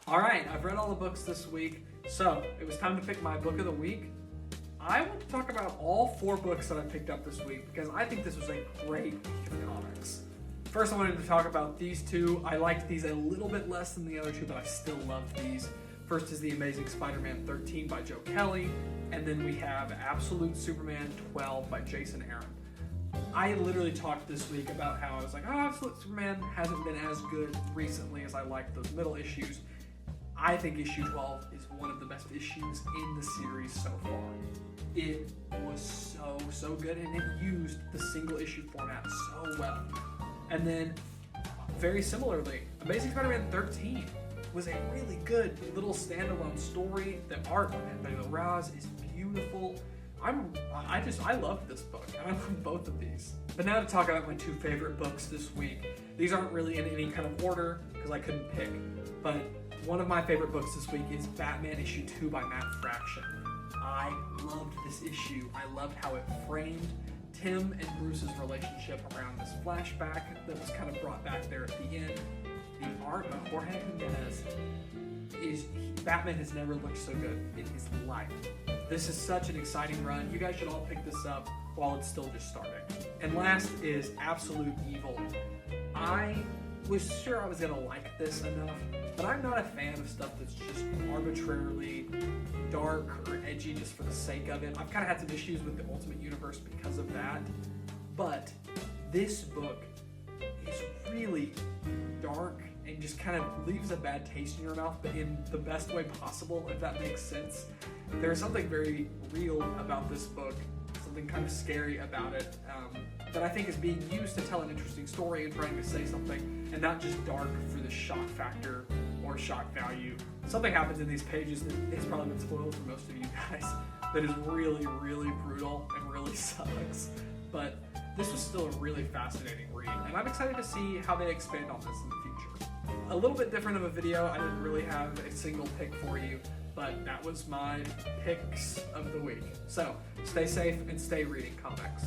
All right, I've read all the books this week, so it was time to pick my book of the week. I want to talk about all 4 books that I picked up this week because I think this was a great week of comics. First, I wanted to talk about these 2. I liked these a little bit less than the other 2, but I still love these. First is The Amazing Spider-Man 13 by Joe Kelly, and then we have Absolute Superman 12 by Jason Aaron. I literally talked this week about how I was like, oh, Absolute Superman hasn't been as good recently as I liked those middle issues. I think issue 12 is one of the best issues in the series so far. It was so good, and it used the single issue format so well. And then, very similarly, Amazing Spider-Man 13 was a really good little standalone story. The art by the Raz is beautiful. I loved this book, and I love both of these. But now to talk about my 2 favorite books this week. These aren't really in any kind of order because I couldn't pick, but one of my favorite books this week is Batman issue 2 by Matt Fraction. I loved this issue. I loved how it framed Tim and Bruce's relationship around this flashback that was kind of brought back there at the end. The art by Jorge Jimenez Batman has never looked so good in his life. This is such an exciting run. You guys should all pick this up while it's still just starting. And last is Absolute Evil. I was sure I was gonna like this enough, but I'm not a fan of stuff that's just arbitrarily dark or edgy just for the sake of it. I've kind of had some issues with the Ultimate Universe because of that, but this book is really dark and just kind of leaves a bad taste in your mouth, but in the best way possible, if that makes sense. There's something very real about this book, something kind of scary about it, that I think is being used to tell an interesting story and trying to say something, and not just dark for the shock factor or shock value. Something happens in these pages that has probably been spoiled for most of you guys that is really, really brutal and really sucks. But this was still a really fascinating read, and I'm excited to see how they expand on this in the future. A little bit different of a video. I didn't really have a single pick for you, but that was my picks of the week. So stay safe and stay reading comics.